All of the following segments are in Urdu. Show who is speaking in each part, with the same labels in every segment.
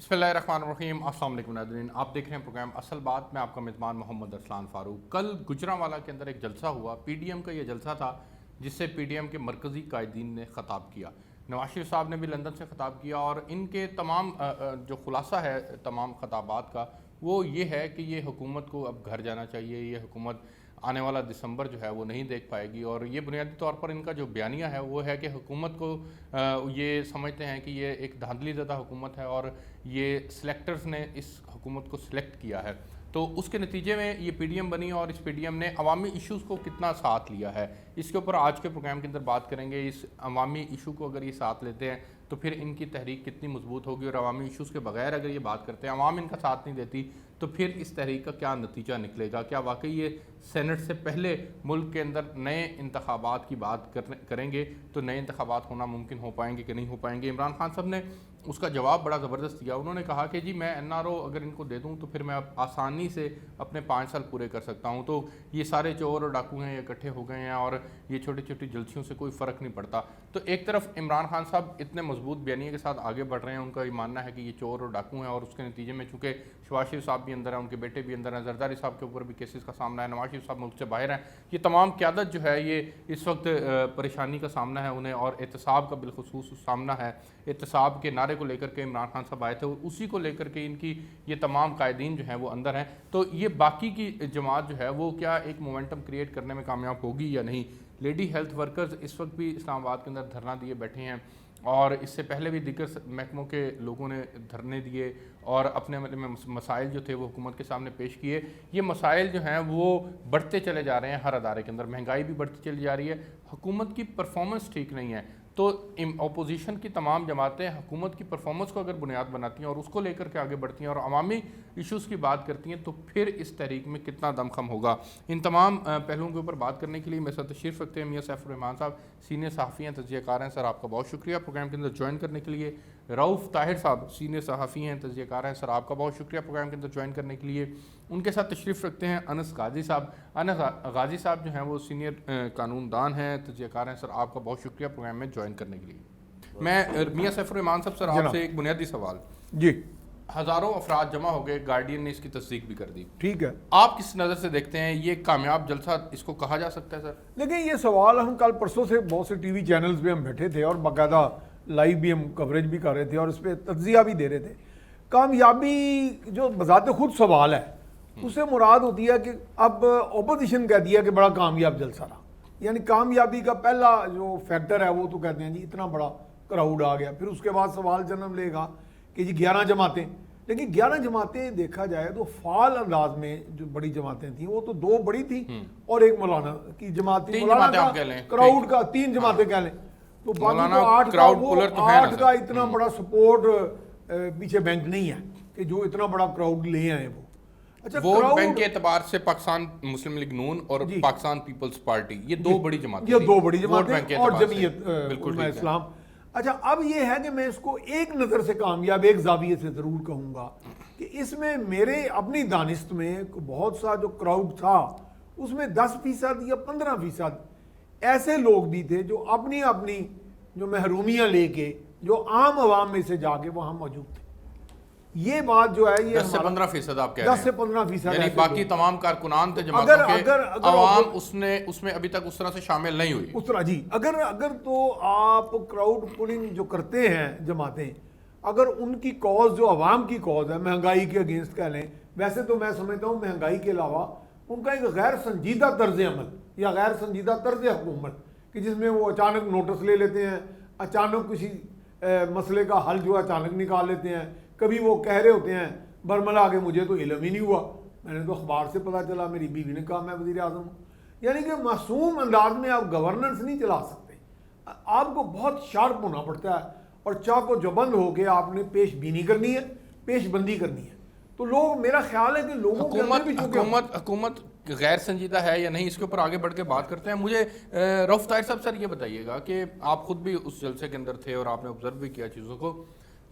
Speaker 1: بسم اللہ الرحمن الرحیم، السلام علیکم ناظرین، آپ دیکھ رہے ہیں پروگرام اصل بات میں آپ کا میزبان محمد ارسلان فاروق۔ کل گجرانوالہ کے اندر ایک جلسہ ہوا، پی ڈی ایم کا یہ جلسہ تھا جس سے پی ڈی ایم کے مرکزی قائدین نے خطاب کیا۔ نواز شریف صاحب نے بھی لندن سے خطاب کیا اور ان کے تمام جو خلاصہ ہے تمام خطابات کا وہ یہ ہے کہ یہ حکومت کو اب گھر جانا چاہیے، یہ حکومت آنے والا دسمبر جو ہے وہ نہیں دیکھ پائے گی، اور یہ بنیادی طور پر ان کا جو بیانیہ ہے وہ ہے کہ حکومت کو یہ سمجھتے ہیں کہ یہ ایک دھاندلی زدہ حکومت ہے اور یہ سلیکٹرز نے اس حکومت کو سلیکٹ کیا ہے، تو اس کے نتیجے میں یہ پی ڈی ایم بنی اور اس پی ڈی ایم نے عوامی ایشوز کو کتنا ساتھ لیا ہے اس کے اوپر آج کے پروگرام کے اندر بات کریں گے۔ اس عوامی ایشو کو اگر یہ ساتھ لیتے ہیں تو پھر ان کی تحریک کتنی مضبوط ہوگی، اور عوامی ایشوز کے بغیر اگر یہ بات کرتے ہیں، عوام ان کا ساتھ نہیں دیتی تو پھر اس تحریک کا کیا نتیجہ نکلے گا؟ کیا واقعی یہ سینٹ سے پہلے ملک کے اندر نئے انتخابات کی بات کریں گے تو نئے انتخابات ہونا ممکن ہو پائیں گے کہ نہیں ہو پائیں گے؟ عمران خان صاحب نے اس کا جواب بڑا زبردست دیا۔ انہوں نے کہا کہ جی میں این آر او اگر ان کو دے دوں تو پھر میں آسانی سے اپنے 5 سال پورے کر سکتا ہوں، تو یہ سارے چور اور ڈاکو ہیں، یہ اکٹھے ہو گئے ہیں اور یہ چھوٹی چھوٹی جلسیوں سے کوئی فرق نہیں پڑتا۔ تو ایک طرف عمران خان صاحب اتنے مضبوط بیانیے کے ساتھ آگے بڑھ رہے ہیں، ان کا یہ ماننا ہے کہ یہ چور اور ڈاکو ہیں، اور اس کے نتیجے میں چونکہ شہباز شریف صاحب بھی اندر ہیں، ان کے بیٹے بھی اندر ہیں، زرداری صاحب کے اوپر بھی کیسز کا سامنا ہے، نواز شریف صاحب ملک سے باہر ہیں، یہ تمام قیادت جو ہے یہ اس وقت پریشانی کا سامنا ہے انہیں، اور احتساب کا بالخصوص سامنا ہے۔ احتساب کے نعرے کو لے کر کے عمران خان صاحب آئے تھے، اسی کو لے کر کے ان کی یہ تمام قائدین جو ہیں وہ اندر ہیں، تو یہ باقی کی جماعت جو ہے وہ کیا ایک مومنٹم کریٹ کرنے میں کامیاب ہوگی یا نہیں؟ لیڈی ہیلتھ ورکرز اس وقت بھی اسلام آباد کے اندر دھرنا دیے بیٹھے ہیں، اور اس سے پہلے بھی دیگر محکموں کے لوگوں نے دھرنے دیے اور اپنے مسائل جو تھے وہ حکومت کے سامنے پیش کیے۔ یہ مسائل جو ہیں وہ بڑھتے چلے جا رہے ہیں ہر ادارے کے اندر، مہنگائی بھی بڑھتی چلی جا رہی ہے، حکومت کی پرفارمنس ٹھیک نہیں ہے، تو اپوزیشن کی تمام جماعتیں حکومت کی پرفارمنس کو اگر بنیاد بناتی ہیں اور اس کو لے کر کے آگے بڑھتی ہیں اور عوامی ایشوز کی بات کرتی ہیں تو پھر اس تحریک میں کتنا دم خم ہوگا؟ ان تمام پہلوؤں کے اوپر بات کرنے کے لیے میرے ساتھ تشریف رکھتے ہیں میاں سیف الرحمان صاحب، سینئر صحافی ہیں، تجزیہ کار ہیں۔ سر آپ کا بہت شکریہ پروگرام کے اندر جوائن کرنے کے لیے۔ رؤف طاہر صاحب سینئر صحافی ہیں، تجزیہ کار ہیں، سر آپ کا بہت شکریہ پروگرام کے اندر جوائن کرنے کے لیے۔ ان کے ساتھ تشریف رکھتے ہیں انس غازی صاحب۔ انس غازی صاحب جو ہیں وہ سینئر قانون دان ہیں، تجزیہ کار ہیں، سر آپ کا بہت شکریہ پروگرام میں جوائن کرنے کے لیے۔ میں میاں سیف الرحمان صاحب سر آپ سے ایک بنیادی سوال،
Speaker 2: جی
Speaker 1: ہزاروں افراد جمع ہو گئے، گارڈین نے اس کی تصدیق بھی کر دی،
Speaker 2: ٹھیک ہے،
Speaker 1: آپ کس نظر سے دیکھتے ہیں یہ کامیاب جلسہ اس کو کہا جا سکتا ہے سر؟
Speaker 2: لیکن یہ سوال ہم کل پرسوں سے بہت سے ٹی وی چینلز پہ ہم بیٹھے تھے اور باقاعدہ لائیو بھی ہم کوریج بھی کر رہے تھے اور اس پہ تجزیہ بھی دے رہے تھے۔ کامیابی جو بذات خود سوال ہے اس سے مراد ہوتی ہے کہ اب اپوزیشن کہہ دیا کہ بڑا کامیاب جلسہ رہا، یعنی کامیابی کا پہلا جو فیکٹر ہے وہ تو کہتے ہیں جی اتنا بڑا کراؤڈ آ گیا، پھر اس کے بعد سوال جنم لے گا کہ جی 11 جماعتیں، لیکن 11 جماعتیں دیکھا جائے تو فعال انداز میں جو بڑی جماعتیں تھیں وہ تو 2 بڑی تھیں اور ایک مولانا کی جماعت تھی، مولانا کا کراؤڈ کا 3 جماعتیں کہہ لیں، تو باقی تو 8 کا، وہ 8 کا اتنا بڑا سپورٹ پیچھے بینک نہیں ہے کہ جو اتنا بڑا کراؤڈ لے آئے وہ۔ اچھا،
Speaker 1: ووٹ بینک کے اعتبار سے پاکستان مسلم لیگ نون اور پاکستان پیپلز پارٹی یہ 2 بڑی جماعتیں،
Speaker 2: یہ 2 بڑی جماعتیں اور جمعیت علماء اسلام۔ اچھا، اب یہ ہے کہ میں اس کو ایک نظر سے کامیاب ایک زاویے سے ضرور کہوں گا کہ اس میں میرے اپنی دانست میں بہت سا جو کراؤڈ تھا اس میں 10% یا 15% ایسے لوگ بھی تھے جو اپنی اپنی جو محرومیاں لے کے جو عام عوام میں سے جا کے وہاں موجود تھے۔ یہ بات جو ہے یہ
Speaker 1: 10 سے 15% آپ کہہ رہے ہیں،
Speaker 2: 10 سے 15%
Speaker 1: یعنی باقی تمام کارکنان تھے جماعتوں کے، عوام اس میں ابھی تک اس طرح سے شامل نہیں ہوئی
Speaker 2: اس طرح۔ جی اگر تو آپ کراؤڈ پولنگ جو کرتے ہیں جماعتیں، اگر ان کی کاز جو عوام کی کاز ہے مہنگائی کے اگینسٹ کہہ لیں، ویسے تو میں سمجھتا ہوں مہنگائی کے علاوہ ان کا ایک غیر سنجیدہ طرز عمل یا غیر سنجیدہ طرز حکومت کہ جس میں وہ اچانک نوٹس لے لیتے ہیں، اچانک کسی مسئلے کا حل جو اچانک نکال لیتے ہیں، کبھی وہ کہہ رہے ہوتے ہیں برملا کہ مجھے تو علم ہی نہیں ہوا، میں نے تو اخبار سے پتہ چلا، میری بیوی نے کہا میں وزیر اعظم ہوں۔ یعنی کہ معصوم انداز میں آپ گورننس نہیں چلا سکتے، آپ کو بہت شارپ ہونا پڑتا ہے اور چاق و چوبند ہو کے آپ نے پیش بینی کرنی ہے، پیش بندی کرنی ہے۔ تو لوگ، میرا خیال ہے کہ لوگوں کے اندر بھی
Speaker 1: حکومت غیر سنجیدہ ہے یا نہیں، اس کے اوپر آگے بڑھ کے بات کرتے ہیں۔ مجھے رؤف طاہر صاحب سر یہ بتائیے گا کہ آپ خود بھی اس جلسے کے اندر تھے اور آپ نے آبزرو بھی کیا چیزوں کو،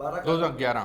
Speaker 1: 2011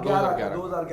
Speaker 3: 2011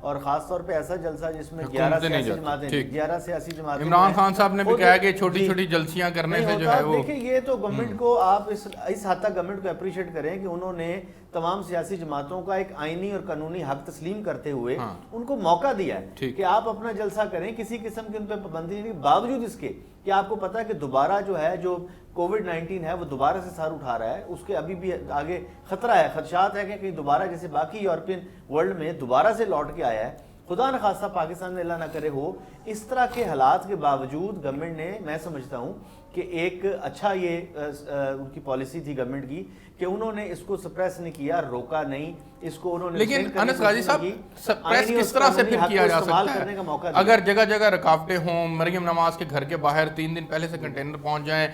Speaker 4: اور خاص طور پہ ایسا جلسہ جس میں
Speaker 1: حکومتیں
Speaker 4: 11
Speaker 1: نہیں
Speaker 4: سیاسی
Speaker 1: جاتی.
Speaker 4: جماعتیں
Speaker 1: ٹھیک.
Speaker 4: 11 سیاسی جماعتیں
Speaker 1: عمران خان صاحب نے بھی کہا کہ چھوٹی
Speaker 4: جی.
Speaker 1: چھوٹی جلسیاں کرنے
Speaker 4: نہیں
Speaker 1: سے جو
Speaker 4: ہوتا.
Speaker 1: ہے وہ
Speaker 4: دیکھیں یہ تو گورنمنٹ کو آپ اس حد تک گورنمنٹ کو اپریشیٹ کریں کہ انہوں نے تمام سیاسی جماعتوں کا ایک آئینی اور قانونی حق تسلیم کرتے ہوئے ان کو موقع دیا ہے کہ آپ اپنا جلسہ کریں, کسی قسم کی ان پہ پابندی نہیں, باوجود اس کے کہ آپ کو پتا ہے کہ دوبارہ جو ہے جو کووڈ-19 ہے وہ دوبارہ سے سر اٹھا رہا ہے, اس کے ابھی بھی آگے خطرہ ہے, خدشات ہے کہ کہیں دوبارہ جیسے باقی یورپین ورلڈ میں دوبارہ سے لوٹ کے آیا ہے, خدا نخواستہ پاکستان میں اللہ نہ کرے ہو. اس طرح کے حالات کے باوجود گورنمنٹ نے, میں سمجھتا ہوں کہ ایک اچھا یہ ان کی پالیسی تھی گورنمنٹ کی کہ انہوں نے اس کو سپریس نہیں کیا, روکا نہیں اس کو, انہوں نے
Speaker 1: لیکن انس غازی صاحب سپریس کس طرح سے پھر کیا جا سکتا ہے اگر جگہ جگہ رکاوٹیں ہوں, مریم نواز کے گھر کے باہر 3 دن پہلے سے کنٹینر پہنچ جائیں,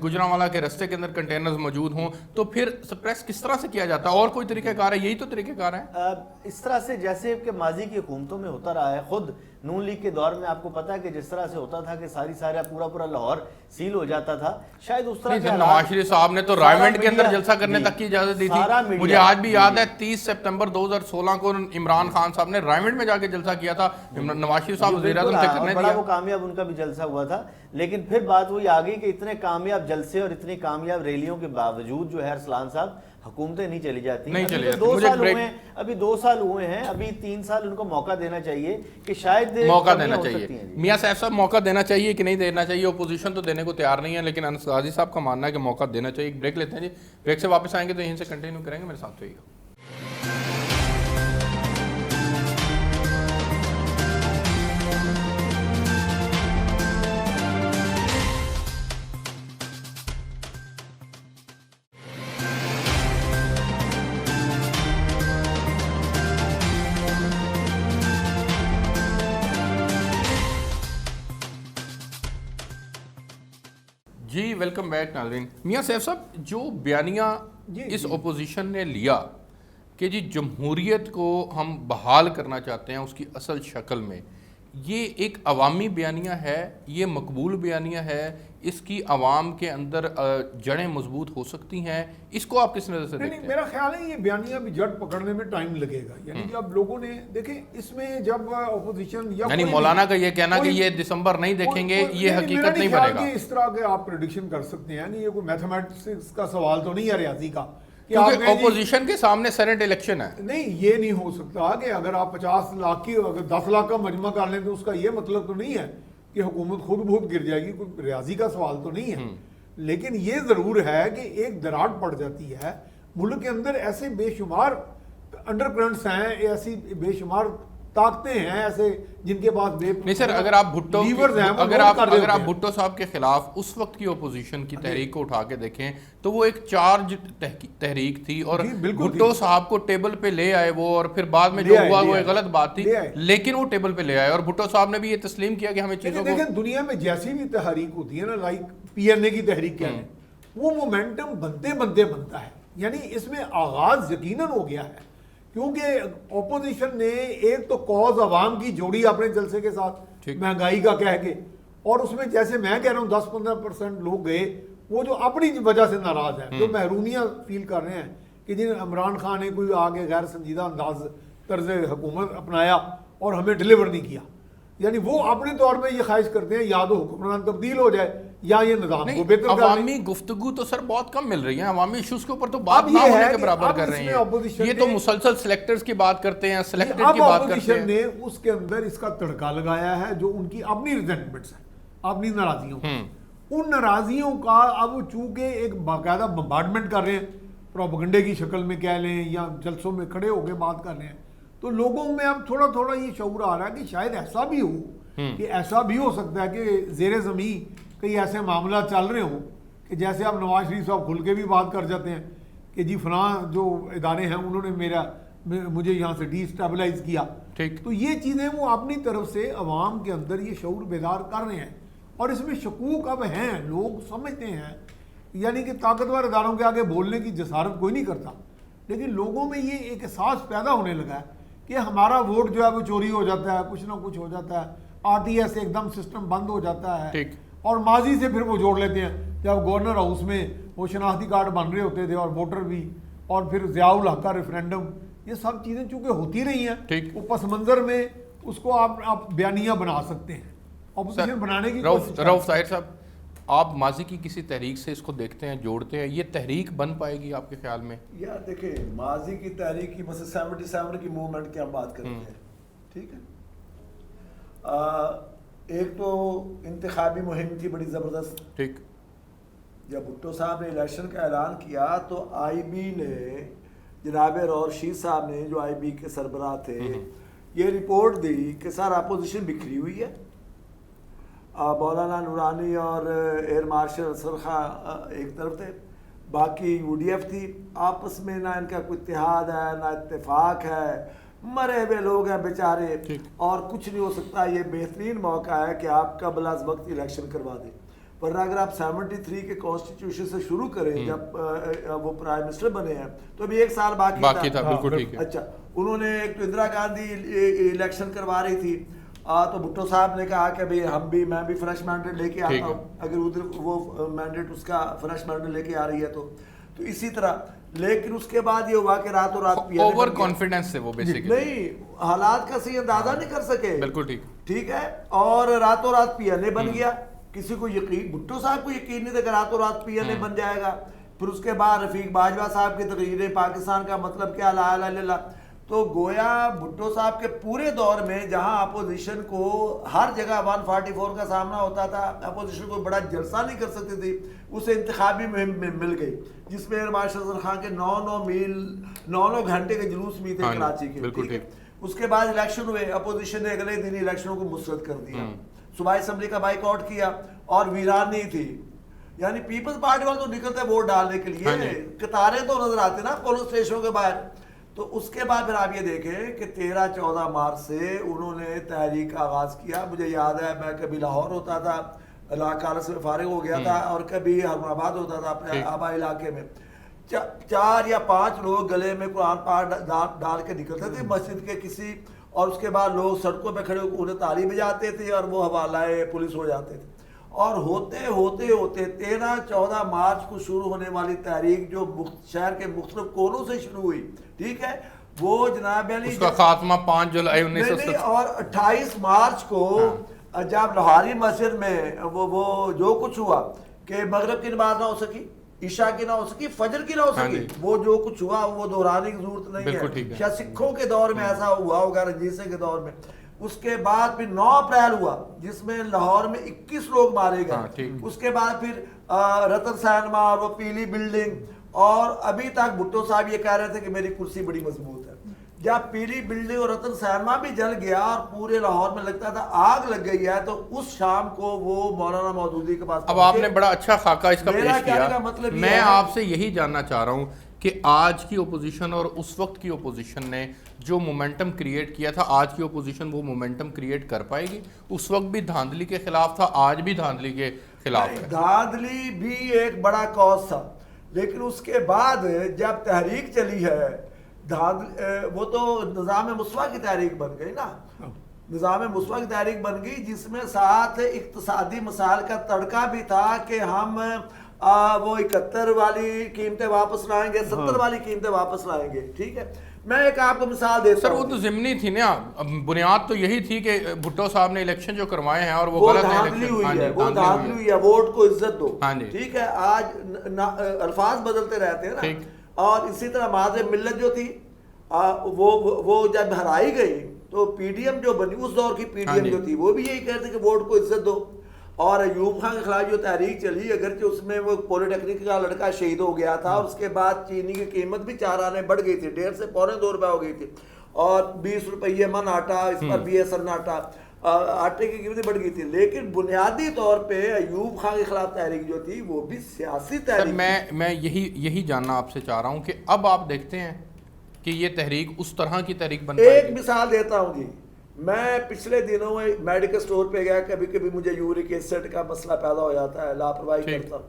Speaker 1: گجرانوالہ کے رستے کے اندر کنٹینرز موجود ہوں, تو پھر سپریس کس طرح سے کیا جاتا ہے؟ اور کوئی طریقہ کار ہے؟ یہی تو طریقہ کار ہے
Speaker 4: اس طرح سے جیسے کہ ماضی کی حکومتوں میں ہوتا رہا ہے. خود نون لیگ کے دور میں آپ کو پتا ہے کہ جس طرح سے ہوتا تھا کہ سارا پورا لاہور سیل ہو جاتا تھا, شاید اس طرح کے
Speaker 1: نواز شریف صاحب نے تو رائمنڈ کے اندر جلسہ کرنے تک کی اجازت دی تھی. مجھے آج بھی یاد ہے 30 سپتمبر 2016 کو عمران خان صاحب نے رائمنڈ میں جا کے جلسہ کیا تھا, نواز شریف صاحب وزیر اعظم سے کرنے دیا.
Speaker 4: وہ کامیاب ان کا بھی جلسہ ہوا تھا, لیکن پھر بات وہی آ گئی کہ اتنے کامیاب جلسے اور اتنی کامیاب ریلیوں کے باوجود جو ہے ارسلان صاحب حکومتیں نہیں چلی جاتی. ابھی 2 سال ہوئے ہیں, ابھی 3 سال ان کو موقع دینا چاہیے کہ شاید
Speaker 1: موقع دینا چاہیے. میاں صاحب صاحب موقع دینا چاہیے کہ نہیں دینا چاہیے؟ اپوزیشن تو دینے کو تیار نہیں ہے, لیکن انس غازی صاحب کا ماننا ہے کہ موقع دینا چاہیے. ایک بریک لیتے ہیں جی, بریک سے واپس آئیں گے تو یہیں سے کنٹینیو کریں گے, میرے ساتھ رہیے گا. جی ویلکم بیک ناظرین. میاں سیف صاحب, جو بیانیہ اس اپوزیشن نے لیا کہ جی جمہوریت کو ہم بحال کرنا چاہتے ہیں اس کی اصل شکل میں, یہ ایک عوامی بیانیہ ہے, یہ مقبول بیانیہ ہے, اس کی عوام کے اندر جڑیں مضبوط ہو سکتی ہیں, اس کو آپ کس نظر سے دیکھتے ہیں؟
Speaker 2: میرا خیال ہے یہ بیانیہ بھی جڑ پکڑنے میں ٹائم لگے گا. یعنی جب لوگوں نے دیکھیں اس میں جب اپوزیشن
Speaker 1: یعنی مولانا کا یہ کہنا کہ یہ دسمبر نہیں دیکھیں گے, یہ حقیقت نہیں بنے گا.
Speaker 2: اس طرح کے آپ پریڈکشن کر سکتے ہیں, یہ کوئی میتھمیٹکس کا سوال تو نہیں ہے ریاضی کا,
Speaker 1: کیونکہ اپوزیشن کے سامنے سینٹ الیکشن ہے.
Speaker 2: نہیں, یہ نہیں ہو سکتا کہ اگر آپ 50 لاکھ کی اگر 10 لاکھ کا مجمع کر لیں تو اس کا یہ مطلب تو نہیں ہے کہ حکومت خود بہت گر جائے گی. کوئی ریاضی کا سوال تو نہیں ہے, لیکن یہ ضرور ہے کہ ایک دراڑ پڑ جاتی ہے ملک کے اندر. ایسے بے شمار انڈر کرنٹس ہیں, ایسی بے شمار طاقتیں ہیں ایسے جن کے پاس
Speaker 1: نہیں سر, اگر آپ بھٹو بھٹو صاحب کے خلاف اس وقت کی اپوزیشن کی تحریک کو اٹھا کے دیکھیں تو وہ ایک چارج تحریک تھی, اور بھٹو صاحب کو ٹیبل پہ لے آئے وہ, اور پھر بعد میں جو ہوا وہ ایک غلط بات تھی, لیکن وہ ٹیبل پہ لے آئے, اور بھٹو صاحب نے بھی یہ تسلیم کیا کہ ہمیں چیزوں کو.
Speaker 2: دیکھیں دنیا میں جیسی بھی تحریک ہوتی ہے نا, لائک PNA کی تحریک کیا ہے, وہ مومنٹم بنتے بنتا ہے. یعنی اس میں آغاز یقیناً ہو گیا ہے, کیونکہ اپوزیشن نے ایک تو کاز عوام کی جوڑی اپنے جلسے کے ساتھ مہنگائی کا کہہ کے, اور اس میں جیسے میں کہہ رہا ہوں 10-15% لوگ گئے وہ جو اپنی وجہ سے ناراض ہیں, جو محرومیاں فیل کر رہے ہیں کہ جن عمران خان نے کوئی آگے غیر سنجیدہ انداز طرز حکومت اپنایا اور ہمیں ڈیلیور نہیں کیا. یعنی وہ اپنے طور پہ یہ خواہش کرتے ہیں یا تو حکمران تبدیل ہو جائے یا یہ نظام کو بہتر کر.
Speaker 1: عوامی گفتگو تو سر بہت کم مل رہی ہے, عوامی ایشوز کے اوپر تو بات نہ ہونے کے برابر کر رہے ہیں. یہ تو مسلسل سلیکٹرز کی بات کرتے ہیں, سلیکٹڈ کی بات کرتے ہیں.
Speaker 2: نے اس کے اندر اس کا تڑکا لگایا ہے جو ان کی اپنی ریزنٹمنٹس ہیں, اپنی ناراضیوں, ان ناراضیوں کا اب چونکہ ایک باقاعدہ بمبارڈمنٹ کر رہے ہیں, پروپیگنڈے کی شکل میں کہہ لیں یا جلسوں میں کھڑے ہو کے بات کر رہے ہیں, تو لوگوں میں اب تھوڑا یہ شعور آ رہا ہے کہ شاید ایسا بھی ہو, کہ ایسا بھی ہو سکتا ہے کہ زیر زمین کئی ایسے معاملات چل رہے ہوں کہ جیسے اب نواز شریف صاحب کھل کے بھی بات کر جاتے ہیں کہ جی فلاں جو ادارے ہیں انہوں نے مجھے یہاں سے ڈی اسٹیبلائز کیا. تو یہ چیزیں وہ اپنی طرف سے عوام کے اندر یہ شعور بیدار کر رہے ہیں, اور اس میں شکوک اب ہیں, لوگ سمجھتے ہیں. یعنی کہ طاقتور اداروں کے آگے بولنے کی جسارت کوئی نہیں کرتا, لیکن لوگوں میں یہ ایک احساس پیدا ہونے لگا ہے کہ ہمارا ووٹ جو ہے وہ چوری ہو جاتا ہے, کچھ نہ کچھ ہو جاتا ہے, RTS ایک دم سسٹم بند ہو جاتا ہے, اور ماضی سے پھر وہ جوڑ لیتے ہیں جب گورنر ہاؤس میں وہ شناختی کارڈ بن رہے ہوتے تھے اور ووٹر بھی, اور پھر ضیاء الحق کا ریفرینڈم, یہ سب چیزیں چونکہ ہوتی رہی ہیں
Speaker 1: ٹھیک.
Speaker 2: وہ پس منظر میں اس کو آپ بیانیہ بنا سکتے ہیں، اپوزیشن بنانے کی کوشش
Speaker 1: رؤف طاہر صاحب، آپ ماضی کی کسی تحریک سے اس کو دیکھتے ہیں، جوڑتے ہیں، یہ تحریک بن پائے گی آپ کے خیال میں؟
Speaker 3: یار دیکھیں ماضی کی تحریک کی مثلا 77 کی موومنٹ کی ہم بات کرتے ہیں، ٹھیک ہے، ایک تو انتخابی مہم تھی بڑی زبردست.
Speaker 1: ٹھیک.
Speaker 3: جب بھٹو صاحب نے الیکشن کا اعلان کیا تو آئی بی نے جناب رور شید صاحب نے جو آئی بی کے سربراہ تھے یہ رپورٹ دی کہ سر اپوزیشن بکھری ہوئی ہے، مولانا نورانی اور ایئر مارشل اسر خان ایک طرف تھے، باقی یو ڈی ایف تھی، آپس میں نہ ان کا کوئی اتحاد ہے نہ اتفاق ہے، مرے ہوئے لوگ ہیں بیچارے، اور کچھ نہیں ہو سکتا. یہ بہترین موقع ہے کہ آپ قبل از وقت الیکشن کروا دیں، ورنہ اگر آپ 73 کے کانسٹیٹیوشن سے شروع کریں جب وہ پرائم منسٹر بنے ہیں تو ابھی ایک سال باقی
Speaker 1: تھا. بالکل ٹھیک ہے.
Speaker 3: اچھا انہوں نے ایک تو اندرا گاندھی الیکشن کروا رہی تھی، تو بھٹو صاحب نے کہا کہ بھئی میں بھی فریش مینڈیٹ لے کے آتا ہوں، اگر ادھر وہ مینڈیٹ اس کا فریش مینڈیٹ لے کے آ رہی ہے تو اسی طرح. لیکن اس کے بعد یہ ہوا کہ راتوں رات
Speaker 1: اوور کانفیڈنس سے وہ بیسیکلی
Speaker 3: نہیں حالات کا صحیح اندازہ نہیں کر سکے.
Speaker 1: بالکل
Speaker 3: ٹھیک ہے، اور راتوں رات پی این اے بن گیا. کسی کو یقین، بھٹو صاحب کو یقین نہیں تھا کہ راتوں رات پی این اے بن جائے گا. پھر اس کے بعد رفیق باجوہ صاحب کی تقریریں پاکستان کا مطلب کیا لا الہ الا اللہ. تو گویا بھٹو صاحب کے پورے دور میں جہاں اپوزیشن کو ہر جگہ 144 کا سامنا ہوتا تھا، اپوزیشن کو بڑا جلسہ نہیں کر سکتی تھی، اسے انتخابی مہم میں مل گئی جس میں ایئر مارشل اسر خان کے 9 گھنٹے کے جلوس بھی تھے کراچی کے. ٹھیک ہے، اس کے بعد الیکشن ہوئے، اپوزیشن نے اگلے دن الیکشنوں کو مسرد کر دیا، صوبائی اسمبلی کا بائیک آؤٹ کیا اور ویرانی تھی. یعنی پیپلز پارٹی والے تو نکلتے ووٹ ڈالنے کے لیے، قطاریں تو نظر آتے نا پولنگ اسٹیشنوں کے باہر. تو اس کے بعد پھر آپ یہ دیکھیں کہ 13-14 مارچ سے انہوں نے تحریک کا آغاز کیا. مجھے یاد ہے میں کبھی لاہور ہوتا تھا، کالس میں فارغ ہو گیا تھا، اور کبھی ہارون آباد ہوتا تھا اپنے آبائی علاقے میں. 4 یا 5 لوگ گلے میں قرآن پاک ڈال کے نکلتے تھے مسجد کے کسی، اور اس کے بعد لوگ سڑکوں پہ کھڑے انہیں تالی بجاتے تھے اور وہ حوالہ پولیس ہو جاتے تھے. اور ہوتے 13-14 مارچ کو شروع ہونے والی تحریک جو شہر کے مختلف کونوں سے شروع ہوئی، ٹھیک ہے، وہ جناب علی
Speaker 1: اس کا خاتمہ 5 جولائی 1970
Speaker 3: اور 28 مارچ کو جب لاہوری مسجد میں وہ جو کچھ ہوا کہ مغرب کی نماز نہ ہو سکی، عشاء کی نہ ہو سکی، فجر کی نہ ہو سکی، وہ جو کچھ ہوا وہ دہرانے کی ضرورت نہیں ہے. شاید سکھوں کے دور میں ایسا ہوا ہوگا، رنجیت کے دور میں. اس کے بعد پھر 9 اپریل ہوا جس میں لاہور میں 21 لوگ مارے گئے. اس کے بعد پھر رتن سینما اور وہ پیلی بلڈنگ، اور ابھی تک بھٹو صاحب یہ کہہ رہے تھے کہ میری کرسی بڑی مضبوط ہے. جب پیلی بلڈنگ اور رتن سینما بھی جل گیا اور پورے لاہور میں لگتا تھا آگ لگ گئی ہے، تو اس شام کو وہ مولانا مودودی کے پاس.
Speaker 1: اب آپ نے بڑا اچھا خاکہ اس کا پیش کیا.
Speaker 3: مطلب
Speaker 1: میں آپ سے یہی جاننا چاہ رہا ہوں کہ آج کی اپوزیشن اور اس وقت کی اپوزیشن نے جو مومنٹم کریٹ کیا تھا، آج کی اپوزیشن وہ مومنٹم کریٹ کر پائے گی؟ اس وقت بھی دھاندلی کے خلاف تھا، آج بھی دھاندلی کے خلاف ہے.
Speaker 3: دھاندلی بھی ایک بڑا کاز تھا، لیکن اس کے بعد جب تحریک چلی ہے وہ تو نظام مصوع کی تحریک بن گئی نا. نظام مصوع کی تحریک بن گئی جس میں ساتھ اقتصادی مسائل کا تڑکا بھی تھا کہ ہم وہ 71 والی قیمتیں واپس لائیں گے، 70 والی قیمتیں واپس لائیں گے. ٹھیک ہے، میں ایک آپ کو مثال دیتا ہوں.
Speaker 1: سر وہ تو ضمنی تھی نا، بنیاد تو یہی تھی کہ بھٹو صاحب نے الیکشن جو کروائے ہیں اور وہ غلط ہے،
Speaker 3: دھاندلی ہوئی ہے، وہ دھاندلی ہوئی ہے. ووٹ کو عزت دو. ٹھیک ہے، آج الفاظ بدلتے رہتے ہیں نا. اور اسی طرح معاذ ملت جو تھی وہ جب ہرائی گئی تو پی ڈی ایم جو بنی، اس دور کی پی ڈی ایم جو تھی وہ بھی یہی کہتے کہ ووٹ کو عزت دو. اور ایوب خان کے خلاف جو تحریک چلی، اگرچہ اس میں وہ پولی ٹیکنیک کا لڑکا شہید ہو گیا تھا، اور اس کے بعد چینی کی قیمت بھی 4 آنے بڑھ گئی تھی، 1.5 سے 2.25 روپے ہو گئی تھی، اور 20 روپے من آٹا، اس پر بھی اثر نہ آٹا، آٹے کی قیمتیں بڑھ گئی تھی. لیکن بنیادی طور پہ ایوب خان کے خلاف تحریک جو تھی وہ بھی سیاسی تحریک.
Speaker 1: میں یہی جاننا آپ سے چاہ رہا ہوں کہ اب آپ دیکھتے ہیں کہ یہ تحریک اس طرح کی تحریک بن پائے گی؟
Speaker 3: ایک مثال دیتا ہوں جی، میں پچھلے دنوں میں میڈیکل سٹور پہ گیا، کبھی کبھی مجھے یورک ایسڈ کا مسئلہ پیدا ہو جاتا ہے، لاپرواہی کرتا ہوں.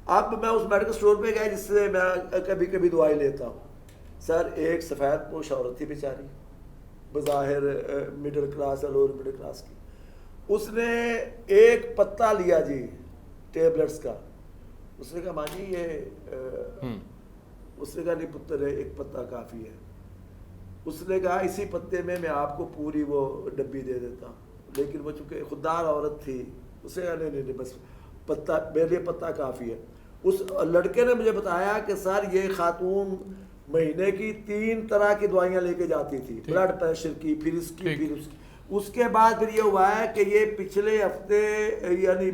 Speaker 3: اب میں اس میڈیکل سٹور پہ گیا جس سے میں کبھی کبھی دوائی لیتا ہوں. سر ایک سفید پوش عورت تھی بیچاری، بظاہر مڈل کلاس یا لوور مڈل کلاس کی. اس نے ایک پتا لیا جی ٹیبلٹس کا. اس نے کہا ماں جی یہ اس نے کہا نہیں پتر ہے، ایک پتا کافی ہے. اس نے کہا اسی پتے میں آپ کو پوری وہ ڈبی دے دیتا ہوں، لیکن وہ چونکہ خوددار عورت تھی، اسے کہا نہیں بس پتا، میرے لیے پتا کافی ہے۔ اس لڑکے نے مجھے بتایا کہ سر یہ خاتون مہینے کی 3 طرح کی دوائیاں لے کے جاتی تھی، بلڈ پریشر کی، پھر اس کی، پھر اس کے بعد پھر یہ ہوا ہے کہ یہ پچھلے ہفتے یعنی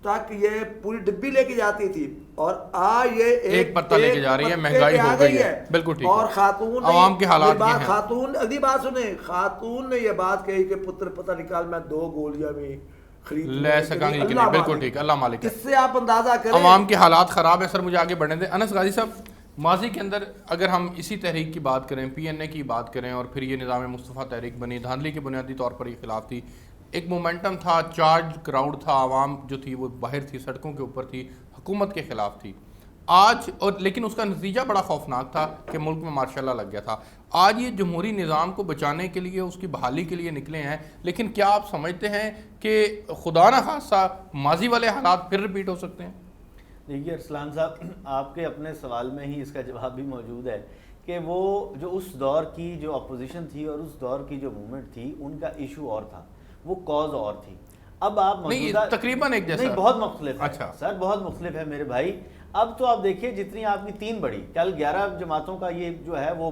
Speaker 3: تک یہ پوری ڈبی لے کے جاتی تھی، اور آج یہ ایک
Speaker 1: پتہ لے کے جا رہی ہے، مہنگائی ہو گئی ہے، بالکل ٹھیک ہے،
Speaker 3: اور خاتون
Speaker 1: عوام کے حالات یہ ہیں۔
Speaker 3: خاتون اگلی بات سنیں، خاتون نے یہ بات کہی کہ پتر پتہ نکال میں 2 گولیاں بھی خرید
Speaker 1: لے سکیں گے کہ نہیں، بالکل ٹھیک، اللہ مالک ہے۔
Speaker 3: اس سے آپ اندازہ کریں
Speaker 1: عوام کے حالات خراب ہیں۔ سر مجھے آگے بڑھنے دیں۔ انس غازی صاحب، ماضی کے اندر اگر ہم اسی تحریک کی بات کریں، پی این اے کی بات کریں، اور پھر یہ نظام مصطفیٰ تحریک بنی، دھاندلی کے بنیادی طور پر یہ خلاف تھی، ایک مومنٹم تھا، چارج کراؤڈ تھا، عوام جو تھی وہ باہر تھی، سڑکوں کے اوپر تھی، حکومت کے خلاف تھی آج، اور لیکن اس کا نتیجہ بڑا خوفناک تھا کہ ملک میں ماشاء اللہ لگ گیا تھا۔ آج یہ جمہوری نظام کو بچانے کے لیے، اس کی بحالی کے لیے نکلے ہیں، لیکن کیا آپ سمجھتے ہیں کہ خدا نہ خاصہ ماضی والے حالات پھر ریپیٹ ہو سکتے ہیں؟
Speaker 4: دیکھیے ارسلان صاحب، آپ کے اپنے سوال میں ہی اس کا جواب بھی موجود ہے کہ وہ جو اس دور کی جو اپوزیشن تھی اور اس دور کی جو موومنٹ تھی، ان کا ایشو اور تھا، وہ کاز اور تھی۔ اب آپ
Speaker 1: تقریباً ایک جیسا
Speaker 4: نہیں، بہت مختلف ہے
Speaker 1: اچھا
Speaker 4: سر، بہت مختلف ہے میرے بھائی۔ اب تو آپ دیکھیے جتنی آپ کی 3 بڑی، کل 11 جماعتوں کا یہ جو ہے وہ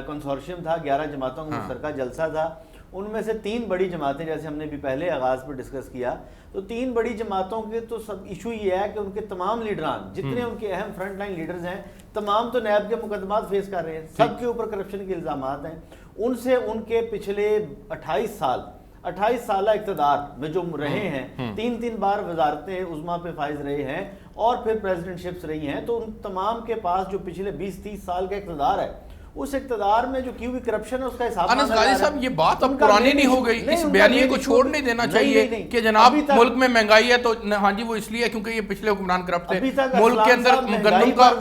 Speaker 4: کنسورشیم تھا، 11 جماعتوں کا مشترکہ جلسہ تھا، ان میں سے 3 بڑی جماعتیں، جیسے ہم نے بھی پہلے آغاز پر ڈسکس کیا، تو 3 بڑی جماعتوں کے تو سب ایشو یہ ہے کہ ان کے تمام لیڈران، جتنے ان کے اہم فرنٹ لائن لیڈرز ہیں، تمام تو نیب کے مقدمات فیس کر رہے ہیں، سب کے اوپر کرپشن کے الزامات ہیں۔ ان سے ان کے پچھلے 28 سالہ اقتدار میں جو رہے ہیں، 3 بار وزارتیں عظمیٰ پہ فائز رہے ہیں اور پھر پریزیڈنٹ شپس رہی ہیں، تو ان تمام کے پاس جو پچھلے 20-30 سال کا اقتدار ہے، اس اقتدار میں جو کی ہوئی کرپشن ہے اس کا حساب
Speaker 1: انس غازی صاحب، یہ بات اب پرانی نہیں ہو گئی، اس بیانیے کو چھوڑ نہیں دینا چاہیے کہ جناب ملک میں مہنگائی ہے تو ہاں جی وہ اس لیے کیونکہ یہ پچھلے حکمران کرپٹ تھے، ملک کے اندر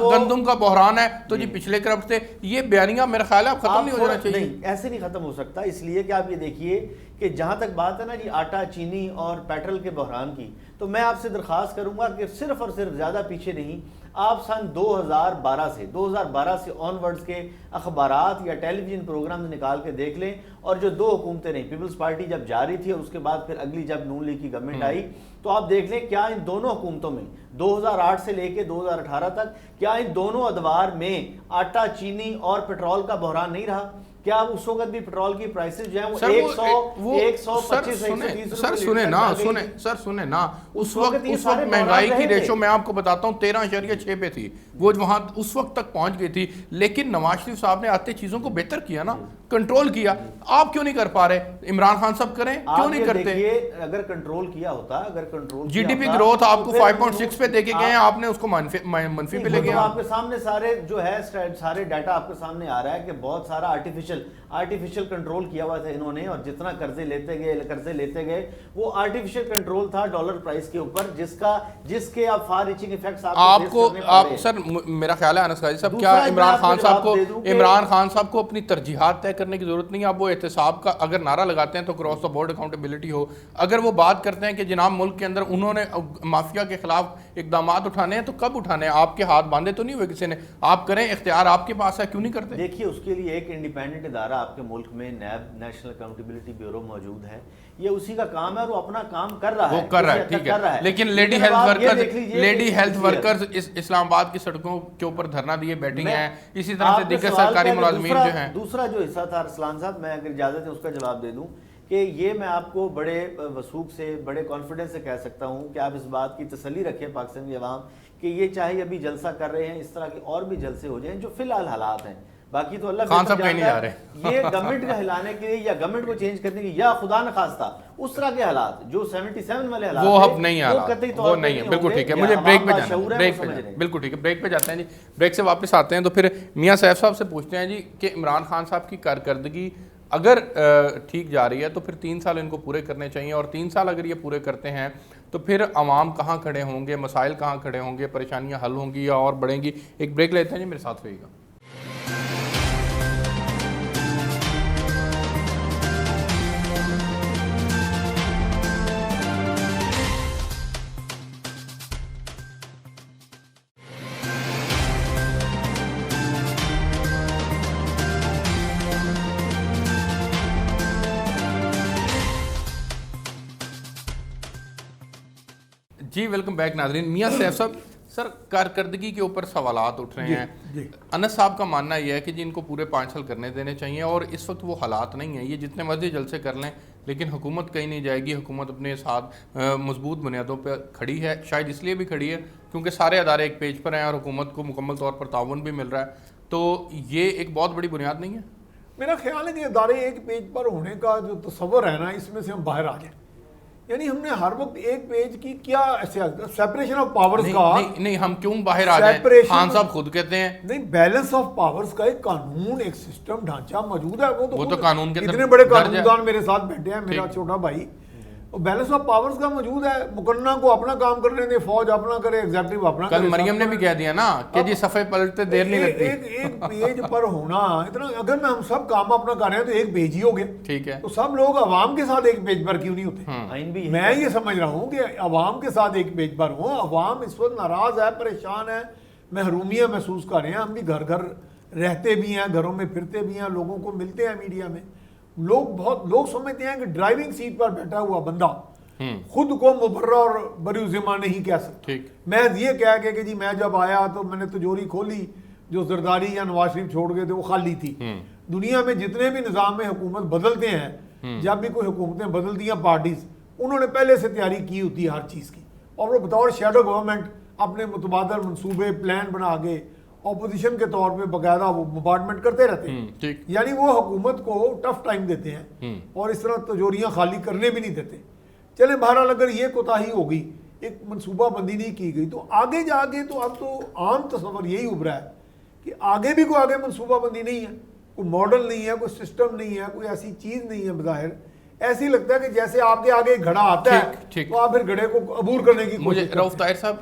Speaker 1: گندم کا بحران ہے تو جی پچھلے کرپٹ تھے، یہ بیانیہ میرا خیال ہے اب ختم نہیں ہو جانا چاہیے۔
Speaker 4: نہیں، ایسے نہیں ختم ہو سکتا، اس لیے کہ آپ یہ دیکھیے کہ جہاں تک بات ہے نا جی آٹا، چینی اور پیٹرول کے بحران کی، تو میں آپ سے درخواست کروں گا کہ صرف اور صرف زیادہ پیچھے نہیں، آپ سن 2012 سے آن ورڈز کے اخبارات یا ٹیلی ویژن پروگرام نکال کے دیکھ لیں، اور جو 2 حکومتیں رہیں، پیپلز پارٹی جب جاری تھی اور اس کے بعد پھر اگلی جب نون لیگ کی گورنمنٹ آئی، تو آپ دیکھ لیں کیا ان دونوں حکومتوں میں 2008 سے لے کے 2018 تک کیا ان دونوں ادوار میں آٹا، چینی اور پیٹرول کا بحران نہیں رہا؟ کیا اس وقت بھی پیٹرول کی پرائسز جو ہیں وہ 125
Speaker 1: سر سنیں نا اس وقت مہنگائی کی ریشو میں آپ کو بتاتا ہوں 13.6 پہ تھی، وہ وہاں اس وقت تک پہنچ گئی تھی، لیکن نواز شریف صاحب نے آتے چیزوں کو بہتر کیا نا، کنٹرول کیا۔ آپ کیوں نہیں کر پا رہے؟ عمران خان صاحب کریں، کیوں نہیں کرتے؟
Speaker 4: اگر کنٹرول کیا ہوتا، اگر control
Speaker 1: G D P growth آپ کو 5.6 پہ دے کے گئے ہیں، آپ نے اس کو منفی پہ لے گئے۔
Speaker 4: آپ کے سامنے سارے جو ہے سارے ڈیٹا آپ کے سامنے آ رہا ہے کہ بہت سارا آرٹیفیشل کنٹرول کیا ہوا تھا انہوں نے، اور جتنا قرضے لیتے گئے وہ آرٹیفیشل کنٹرول تھا ڈالر پرائس کے اوپر، جس کے آپ فار ریچنگ ایفیکٹس
Speaker 1: آپ سر میرا خیال ہے انس غازی صاحب، کیا عمران خان صاحب کو اپنی ترجیحات طے کرنے کی ضرورت نہیں ہے؟ اب وہ احتساب کا اگر نعرہ لگاتے ہیں تو کراس دا بورڈ اکاؤنٹیبلٹی ہو، اگر وہ بات کرتے ہیں کہ جناب ملک کے اندر انہوں نے مافیا کے خلاف اقدامات اٹھانے ہیں تو کب اٹھانے ہیں؟ آپ کے ہاتھ باندھے تو نہیں ہوئے کسی نے؟ آپ کریں، اختیار آپ کے پاس ہے، کیوں نہیں کرتے؟
Speaker 4: دیکھیے اس کے لیے ایک انڈیپینڈنٹ ادارہ آپ کے ملک میں نیب، نیشنل اکاؤنٹیبلٹی بیورو موجود ہے، یہ اسی کا کام ہے اور وہ اپنا کام کر رہا ہے،
Speaker 1: وہ کر رہا ہے، ٹھیک ہے، لیکن لیڈی ہیلتھ ورکرز اسلام آباد کی سڑکوں کے اوپر دھرنا دیے بیٹھی ہیں، اسی طرح سے دیگر سرکاری ملازمین جو ہیں۔
Speaker 4: دوسرا جو حصہ تھا ارسلان صاحب، میں اگر اجازت ہے اس کا جواب دے دوں کہ یہ میں آپ کو بڑے وثوق سے، بڑے کانفیڈنس سے کہہ سکتا ہوں کہ آپ اس بات کی تسلی رکھیں پاکستان کی عوام کہ یہ چاہے ابھی جلسہ کر رہے ہیں، اس طرح کے اور بھی جلسے ہو جائیں جو فی الحال حالات ہیں، باقی تو اللہ
Speaker 1: خان صاحب کہیں نہیں جا رہے،
Speaker 4: یہ گورنمنٹ کا ہلانے کے لیے یا گورنمنٹ کو چینج کرنے کے لیے یا خدا نہ خواستہ اس طرح کے حالات جو 77 والے حالات
Speaker 1: وہ اب نہیں حالات، وہ نہیں ہے، بالکل ٹھیک ہے۔ مجھے بریک پہ جانا ہے، بالکل ٹھیک ہے، بریک پہ جاتے ہیں جی، بریک سے واپس آتے ہیں تو پھر میاں سیف صاحب سے پوچھتے ہیں جی کہ عمران خان صاحب کی کارکردگی اگر ٹھیک جا رہی ہے تو پھر 3 سال ان کو پورے کرنے چاہیے، اور 3 سال اگر یہ پورے کرتے ہیں تو پھر عوام کہاں کھڑے ہوں گے، مسائل کہاں کھڑے ہوں گے، پریشانیاں حل ہوں گی یا اور بڑھیں گی؟ ایک بریک لیتے ہیں جی، میرے ساتھ رہیے گا۔ جی ویلکم بیک ناظرین. میاں سیف صاحب, سر کارکردگی کے اوپر سوالات اٹھ رہے ہیں. انس صاحب کا ماننا یہ ہے کہ جی ان کو پورے 5 سال کرنے دینے چاہیے, اور اس وقت وہ حالات نہیں ہیں, یہ جتنے مرضی جلسے کر لیں لیکن حکومت کہیں نہیں جائے گی. حکومت اپنے ساتھ مضبوط بنیادوں پہ کھڑی ہے, شاید اس لیے بھی کھڑی ہے کیونکہ سارے ادارے ایک پیج پر ہیں اور حکومت کو مکمل طور پر تعاون بھی مل رہا ہے. تو یہ ایک بہت بڑی بنیاد نہیں ہے؟
Speaker 2: میرا خیال ہے کہ ادارے ایک پیج پر ہونے کا جو تصور ہے نا, اس میں سے ہم باہر آ جائیں. یعنی ہم نے ہر وقت ایک پیج کی کیا سیپریشن آف پاورز کا
Speaker 1: نہیں ہم کیوں باہر آ جائیں؟ خان صاحب خود کہتے ہیں
Speaker 2: نہیں, بیلنس آف پاورز کا ایک قانون, ایک سسٹم ڈھانچہ موجود ہے. وہ
Speaker 1: تو قانون کے
Speaker 2: اتنے بڑے قانوندان میرے ساتھ بیٹھے ہیں, میرا چھوٹا بھائی. بیلنس آف پاورز کا موجود ہے, مقننہ کو اپنا کام کرنے دیں, فوج اپنا کرے, ایگزیکٹو اپنا کرے.
Speaker 1: کل مریم نے بھی کہہ دیا نا کہ جی صفحے پلٹتے دیر نہیں لگتی.
Speaker 2: ایک پیج پر ہونا اتنا, اگر میں ہم سب کام اپنا کر رہے ہیں تو ایک پیج ہی ہو گیا.
Speaker 1: ٹھیک ہے,
Speaker 2: تو سب لوگ عوام کے ساتھ ایک پیج پر کیوں نہیں ہوتے؟ میں یہ سمجھ رہا ہوں کہ عوام کے ساتھ ایک پیج پر ہوں. عوام اس وقت ناراض ہے, پریشان ہے, محرومیاں محسوس کر رہے ہیں. ہم بھی گھر گھر رہتے بھی ہیں, گھروں میں پھرتے بھی ہیں, لوگوں کو ملتے ہیں میڈیا میں. لوگ سمجھتے ہیں کہ ڈرائیونگ سیٹ پر بیٹھا ہوا بندہ خود کو مبرہ اور بری ذمہ نہیں کہہ سکتا. میں یہ کہہ کے کہ جی میں جب آیا تو میں نے تجوری کھولی, جو زرداری یا نواز شریف چھوڑ گئے تھے وہ خالی تھی. دنیا میں جتنے بھی نظام میں حکومت بدلتے ہیں, جب بھی کوئی حکومتیں بدلتی ہیں پارٹیز, انہوں نے پہلے سے تیاری کی ہوتی ہے ہر چیز کی, اور وہ بطور شیڈو گورنمنٹ اپنے متبادل منصوبے پلان بنا کے اپوزیشن کے طور پہ باقاعدہ وہ بمبارڈمنٹ کرتے رہتے ہیں. یعنی وہ حکومت کو ٹف ٹائم دیتے ہیں اور اس طرح تجوریاں خالی کرنے بھی نہیں دیتے. چلیں بہرحال اگر یہ کوتاہی ہوگی, ایک منصوبہ بندی نہیں کی گئی, تو آگے جا کے تو اب تو عام تصور یہی ابھرا ہے کہ آگے بھی کوئی آگے منصوبہ بندی نہیں ہے, کوئی ماڈل نہیں ہے, کوئی سسٹم نہیں ہے, کوئی ایسی چیز نہیں ہے. بظاہر ایسی لگتا ہے کہ جیسے آپ کے آگے گھڑا آتا ہے تو آپ پھر گھڑے کو عبور کرنے کی
Speaker 1: مجھے رؤف طاہر صاحب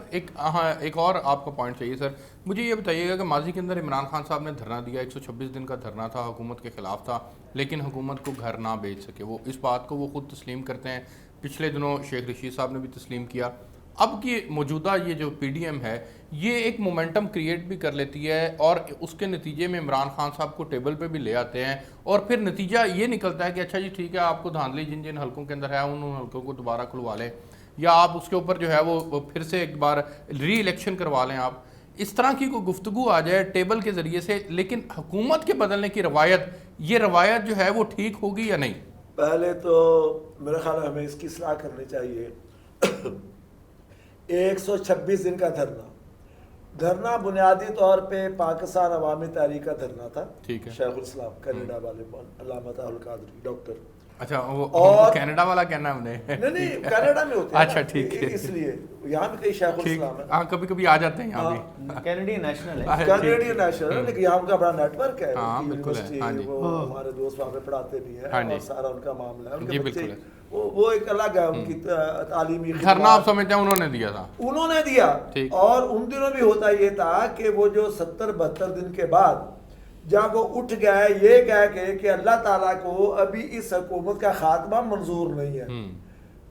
Speaker 1: ایک اور آپ کا پوائنٹ چاہیے سر. مجھے یہ بتائیے گا کہ ماضی کے اندر عمران خان صاحب نے دھرنا دیا, 126 دن کا دھرنا تھا, حکومت کے خلاف تھا, لیکن حکومت کو گھر نہ بیچ سکے. وہ اس بات کو وہ خود تسلیم کرتے ہیں. پچھلے دنوں شیخ رشید صاحب نے بھی تسلیم کیا. اب کی موجودہ یہ جو پی ڈی ایم ہے یہ ایک مومنٹم کریٹ بھی کر لیتی ہے, اور اس کے نتیجے میں عمران خان صاحب کو ٹیبل پہ بھی لے آتے ہیں, اور پھر نتیجہ یہ نکلتا ہے کہ اچھا جی ٹھیک ہے, آپ کو دھاندلی جن جن حلقوں کے اندر ہے ان حلقوں کو دوبارہ کھلوا لیں, یا آپ اس کے اوپر جو ہے وہ پھر سے ایک بار ری الیکشن کروا لیں. آپ اس طرح کی کوئی گفتگو آ جائے ٹیبل کے ذریعے سے, لیکن حکومت کے بدلنے کی یہ روایت جو ہے وہ ٹھیک ہوگی یا نہیں؟
Speaker 3: پہلے تو میرے خیال میں ہمیں اس کی اصلاح کرنی چاہیے. 126 دن کا دھرنا بنیادی طور پہ پاکستان عوامی تحریک کا دھرنا تھا. شیخ الاسلام کینیڈا والے علامہ طاہر القادری ڈاکٹر.
Speaker 1: اچھا, وہ کینیڈا والا کہنا ہے ہم نے.
Speaker 3: نہیں کینیڈا میں ہوتے ہیں.
Speaker 1: اچھا ٹھیک ہے,
Speaker 3: اس لیے یہاں بھی کئی شیخ الاسلام ہیں.
Speaker 1: ہاں کبھی کبھی آ جاتے ہیں یہاں بھی.
Speaker 4: کینیڈین نیشنل ہے,
Speaker 3: کینیڈین نیشنل ہے, لیکن یہاں کا بڑا نیٹ ورک ہے.
Speaker 1: ہاں بالکل ہے,
Speaker 3: وہ ہمارے دوست وہاں پہ پڑھاتے بھی ہیں اور سارا ان کا معاملہ ہے. ان کے بچے
Speaker 1: بالکل
Speaker 3: وہ ایک الگ ہے, ان کی تعلیمی
Speaker 1: دھرنا آپ سمجھتے ہیں انہوں نے دیا تھا,
Speaker 3: انہوں نے دیا. اور ان دنوں بھی ہوتا یہ تھا کہ وہ جو 70-72 دن کے بعد جب وہ اٹھ گئے یہ کہہ کے کہ اللہ تعالیٰ کو ابھی اس حکومت کا خاتمہ منظور نہیں ہے,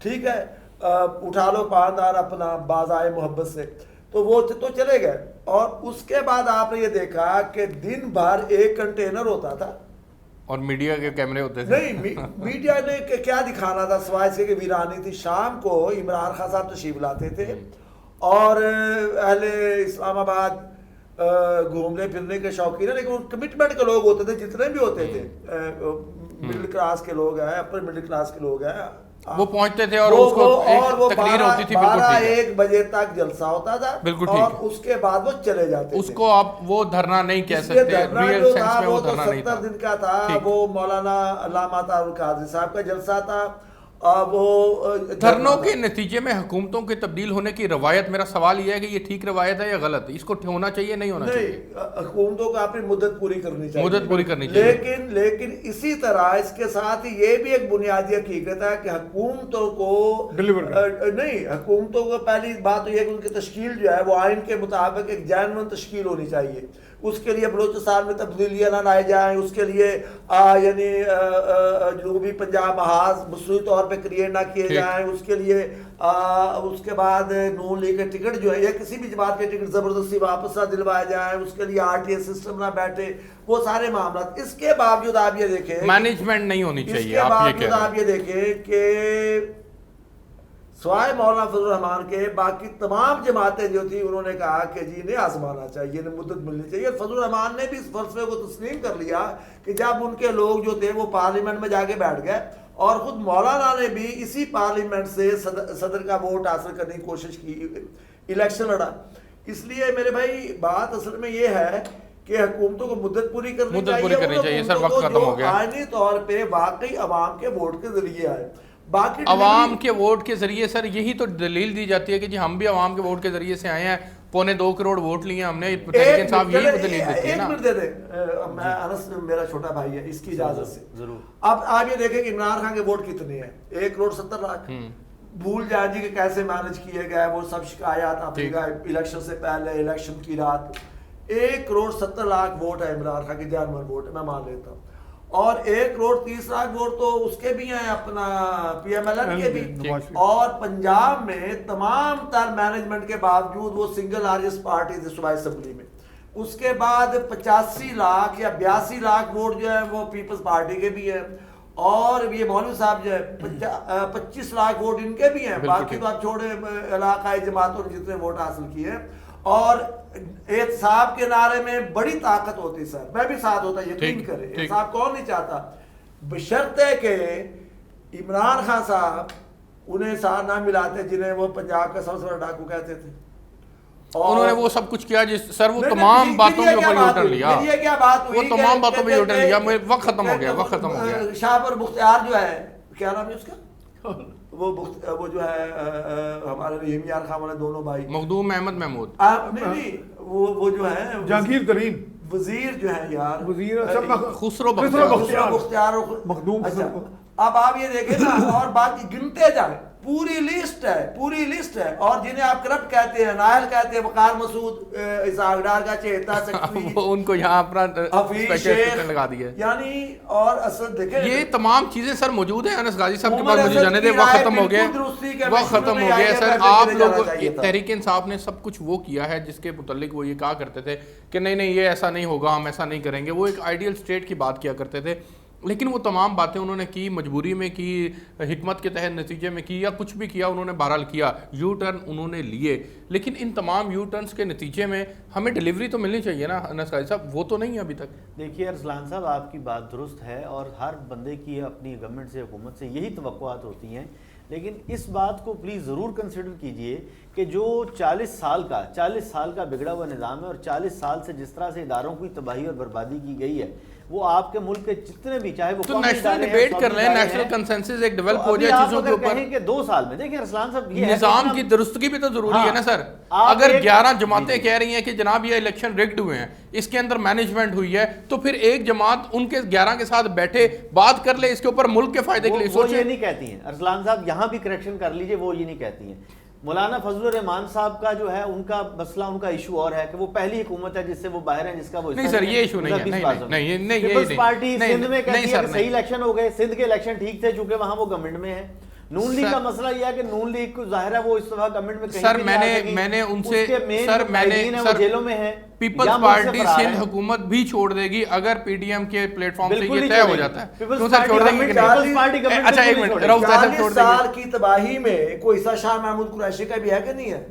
Speaker 3: ٹھیک ہے, اٹھا لو پاندار اپنا بازائے محبت سے, تو وہ تو چلے گئے. اور اس کے بعد آپ نے یہ دیکھا کہ دن بھر ایک کنٹینر ہوتا تھا
Speaker 1: اور میڈیا کے کیمرے ہوتے تھے.
Speaker 3: نہیں, میڈیا نے کیا دکھانا تھا سوائے سے کہ ویرانی تھی. شام کو عمران خان صاحب تشریف لاتے تھے اور اہل اسلام آباد گھومنے پھرنے کے شوقین ہیں, لیکن کمٹمنٹ کے لوگ ہوتے تھے جتنے بھی ہوتے تھے, مڈل کلاس کے لوگ ہیں, اپر مڈل کلاس کے لوگ ہیں,
Speaker 1: وہ پہنچتے تھے اور اس کو ایک تقریر ہوتی تھی.
Speaker 3: 12-1 بجے تک جلسہ ہوتا تھا اور اس کے بعد وہ چلے جاتے.
Speaker 1: اس کو آپ وہ دھرنا نہیں کہہ سکتے, ریئل سینس میں وہ دھرنا نہیں تھا.
Speaker 3: 70 دن کا تھا, وہ مولانا علامہ طاہر القادری صاحب کا جلسہ تھا. وہ
Speaker 1: دھرنوں کے نتیجے میں حکومتوں کے تبدیل ہونے کی روایت, میرا سوال یہ ہے کہ یہ ٹھیک روایت ہے یا غلط, اس کو ہونا چاہیے نہیں ہونا چاہیے؟
Speaker 3: حکومتوں کو اپنی مدت پوری کرنی چاہیے,
Speaker 1: مدت پوری کرنی چاہیے.
Speaker 3: لیکن اسی طرح اس کے ساتھ یہ بھی ایک بنیادی حقیقت ہے کہ حکومتوں کو نہیں, حکومتوں کو پہلی بات تو یہ کہ ان کی تشکیل جو ہے وہ آئین کے مطابق ایک جینون تشکیل ہونی چاہیے. اس کے لیے بلوچستان میں تبدیلیاں نہ لائے جائیں, اس کے لیے یعنی جنوبی پنجاب محاذ مصنوعی طور پہ کریٹ نہ کیے جائیں, اس کے لیے اس کے بعد نون لیگ کے ٹکٹ جو ہے یا کسی بھی جماعت کے ٹکٹ زبردستی واپس نہ دلوائے جائیں, اس کے لیے RTI سسٹم نہ بیٹھے, وہ سارے معاملات. اس کے باوجود آپ یہ دیکھیں
Speaker 1: مینجمنٹ نہیں ہونی چاہیے.
Speaker 3: اس کے باوجود آپ یہ دیکھیں کہ سوائے مولانا فضل الرحمان کے باقی تمام جماعتیں جو تھی انہوں نے کہا کہ جی انہیں آزمانا چاہیے، انہیں مدت ملنی چاہیے. فضل الرحمان نے بھی اس فلسفے کو تسلیم کر لیا کہ جب ان کے لوگ جو تھے وہ پارلیمنٹ میں جا کے بیٹھ گئے، اور خود مولانا نے بھی اسی پارلیمنٹ سے صدر کا ووٹ حاصل کرنے کی کوشش کی، الیکشن لڑا. اس لیے میرے بھائی بات اصل میں یہ ہے کہ حکومتوں کو مدت پوری کرنی چاہیے
Speaker 1: سر، وقت ختم ہو گیا.
Speaker 3: آئینی طور پہ واقعی عوام کے ووٹ کے ذریعے آئے. باقی
Speaker 1: عوام کے ووٹ کے ذریعے سر یہی تو دلیل دی جاتی ہے کہ جی ہم بھی عوام کے ووٹ کے ذریعے سے آئے ہیں، 2.25 کروڑ ووٹ لیے ہم نے. تحریک انصاف یہی تو دلیل دیتی ہے نا.
Speaker 3: ایک منٹ دے دیں، میں انس میرا چھوٹا بھائی ہے، اس کی اجازت سے
Speaker 4: ضرور.
Speaker 3: اب آپ یہ دیکھیں کہ عمران خان کے ووٹ کتنے ہیں، 1.70 کروڑ. بھول جائیں جی کہ کیسے مینج کیے گئے وہ سب شکایات آپ نے کہا الیکشن سے پہلے، الیکشن کی رات. 1.70 کروڑ ووٹ ہے عمران خان کے، جانور ووٹ میں مان لیتا ہوں. اور 1.30 کروڑ ووٹ تو اس کے بھی ہیں، اپنا پی ایم ایل این کے بھی. اور پنجاب میں تمام تر مینجمنٹ کے باوجود وہ سنگل لارجسٹ پارٹی تھی صوبائی اسمبلی میں. اس کے بعد 85 لاکھ یا 82 لاکھ ووٹ جو ہے وہ پیپلز پارٹی کے بھی ہیں. اور یہ مولوی صاحب جو ہے 25 لاکھ ووٹ ان کے بھی ہیں. باقی تو آپ چھوڑے علاقائی جماعتوں نے جتنے ووٹ حاصل کیے. اور احتساب کے نعرے میں بڑی طاقت ہوتی سر، میں بھی ساتھ ہوتا، یقین کرے. احتساب کون نہیں چاہتا، بشرطے کہ عمران خان صاحب انہیں ساتھ نہ ملاتے جنہیں وہ پنجاب کا سب سے بڑا ڈاکو کہتے تھے.
Speaker 1: انہوں نے وہ سب کچھ کیا جس سر وہ تمام باتوں کے اوپر یوٹرن لیا،
Speaker 3: یہ کیا بات ہوئی،
Speaker 1: وہ تمام باتوں پہ یوٹرن لیا. وقت ختم ہو گیا، وقت ختم ہو گیا.
Speaker 3: شاہ پر بختیار جو ہے، کیا نام ہے اس کا، وہ جو ہے ہمارے رحیم یار خان والے دونوں بھائی،
Speaker 1: مخدوم احمد محمود،
Speaker 3: نہیں وہ جو ہے
Speaker 2: جہانگیر ترین
Speaker 3: وزیر جو ہے یار،
Speaker 2: وزیر
Speaker 1: خسرو
Speaker 3: بختیار
Speaker 2: مخدوم.
Speaker 3: اب آپ یہ دیکھیں نا، اور باقی گنتے جائیں، پوری لسٹ ہے. اور جنہیں آپ کرپٹ کہتے ہیں، نائل کہتے ہیں، وقار مسعود، اسحاق ڈار کا چہتا سیکٹری،
Speaker 1: ان کو یہاں اپنا
Speaker 3: حفیظ شیخ
Speaker 1: لگا دیا.
Speaker 3: یعنی اور اصل دیکھیں
Speaker 1: یہ تمام چیزیں سر موجود ہیں. انس غازی صاحب کے پاس مجھے جانے دے، وقت ختم ہو گیا، وقت ختم ہو گیا. سر آپ لوگ تحریک انصاف نے سب کچھ وہ کیا ہے جس کے متعلق وہ یہ کہا کرتے تھے کہ نہیں یہ ایسا نہیں ہوگا، ہم ایسا نہیں کریں گے. وہ ایک آئیڈیل اسٹیٹ کی بات کیا کرتے تھے، لیکن وہ تمام باتیں انہوں نے کی، مجبوری میں کی، حکمت کے تحت نتیجے میں کی، یا کچھ بھی کیا انہوں نے بہرحال کیا. یو ٹرن انہوں نے لیے، لیکن ان تمام یو ٹرنز کے نتیجے میں ہمیں ڈیلیوری تو ملنی چاہیے نا انس قاضی صاحب، وہ تو نہیں ہے ابھی تک.
Speaker 4: دیکھیے ارسلان صاحب، آپ کی بات درست ہے، اور ہر بندے کی اپنی گورنمنٹ سے، حکومت سے یہی توقعات ہوتی ہیں. لیکن اس بات کو پلیز ضرور کنسیڈر کیجئے کہ جو 40 سال کا بگڑا ہوا نظام ہے، اور 40 سال سے جس طرح سے اداروں کی تباہی اور بربادی کی گئی ہے، وہ آپ کے ملک کے جتنے بھی، چاہے وہ
Speaker 1: تو نیشنل ڈیبیٹ کر لیں، نیشنل کنسنسس ایک ڈیولپ ہو جائے چیزوں کے اوپر.
Speaker 4: کہیں کہ 2 سال میں دیکھیں ارسلان صاحب، یہ
Speaker 1: نظام کی درستگی بھی تو ضروری ہے نا سر. اگر 11 جماعتیں کہہ رہی ہیں کہ جناب یہ الیکشن ریگڈ ہوئے ہیں، اس کے اندر مینجمنٹ ہوئی ہے، تو پھر ایک جماعت ان کے 11 کے ساتھ بیٹھے بات کر لے اس کے اوپر، ملک کے فائدے کے لیے سوچیں.
Speaker 4: وہ یہ نہیں کہتی ہیں ارسلان صاحب، یہاں بھی کریکشن کر لیجئے، وہ یہ نہیں کہتی ہیں. مولانا فضل الرحمان صاحب کا جو ہے ان کا مسئلہ، ان کا ایشو اور ہے کہ وہ پہلی حکومت ہے جس سے وہ باہر ہیں، جس کا وہ
Speaker 1: نہیں سر یہ ایشو نہیں ہے. نہیں
Speaker 4: پیپلز پارٹی سندھ میں کہتی ہے کہ صحیح الیکشن ہو گئے، سندھ کے الیکشن ٹھیک تھے چونکہ وہاں وہ گورنمنٹ میں ہے. نون لیگ کا مسئلہ یہ ہے کہ نون لیگ کو ظاہر ہے وہ اس دفعہ گورنمنٹ میں کہیں
Speaker 1: سر میں نے ان سے
Speaker 4: سر جیلوں میں ہیں.
Speaker 1: پیپلز پارٹی سندھ حکومت بھی چھوڑ دے گی اگر پی ڈی ایم کے پلیٹ فارم سے یہ طے ہو جاتا ہے. کیوں سر چھوڑ دیں گے؟ اچھا ایک منٹ، رؤف صاحب چھوڑ دیں گے.
Speaker 3: 40 سال کی تباہی میں کوئی حصہ شاہ محمود قریشی کا بھی ہے کہ نہیں ہے؟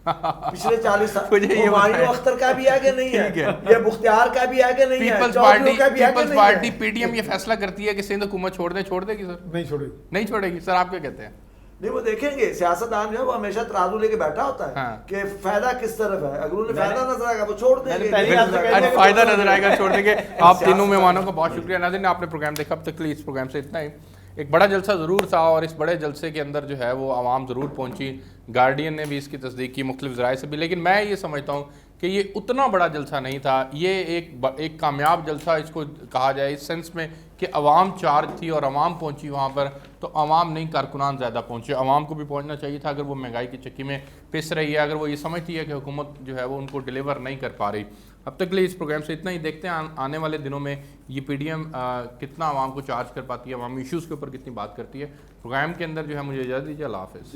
Speaker 3: پچھلے 40 سال ہمایوں اختر کا بھی ہے کہ نہیں ہے؟ یہ بختیار کا بھی ہے کہ نہیں ہے؟
Speaker 1: پیپلز پارٹی پی ڈی ایم یہ فیصلہ کرتی ہے کہ سندھ حکومت چھوڑ دے گی سر؟ نہیں چھوڑے گی. سر آپ کیا کہتے ہیں؟
Speaker 3: نہیں، وہ دیکھیں گے سیاستدان جو ہے وہ ہمیشہ ترازو لے کے بیٹھا ہوتا ہے کہ فائدہ کس طرف ہے. اگر انہیں فائدہ نظر آئے گا وہ چھوڑ دیں گے،
Speaker 1: فائدہ نظر آئے گا چھوڑ دیں گے. آپ تینوں مہمانوں کا بہت شکریہ. ناظرین آپ نے پروگرام دیکھا، اب تک کے لیے اس پروگرام سے اتنا ہی. ایک بڑا جلسہ ضرور تھا، اور اس بڑے جلسے کے اندر جو ہے وہ عوام ضرور پہنچی. گارڈین نے بھی اس کی تصدیق کی، مختلف ذرائع سے بھی. لیکن میں یہ سمجھتا ہوں کہ یہ اتنا بڑا جلسہ نہیں تھا. یہ ایک کامیاب جلسہ اس کو کہا جائے، اس سینس میں کہ عوام چارج تھی اور عوام پہنچی وہاں پر. تو عوام نہیں، کارکنان زیادہ پہنچے. عوام کو بھی پہنچنا چاہیے تھا اگر وہ مہنگائی کی چکی میں پس رہی ہے، اگر وہ یہ سمجھتی ہے کہ حکومت جو ہے وہ ان کو ڈیلیور نہیں کر پا رہی. اب تک کے لیے اس پروگرام سے اتنا ہی. دیکھتے ہیں آنے والے دنوں میں یہ پی ڈی ایم کتنا عوام کو چارج کر پاتی ہے، عوامی ایشوز کے اوپر کتنی بات کرتی ہے. پروگرام کے اندر جو ہے مجھے اجازت دیجیے. اللہ حافظ.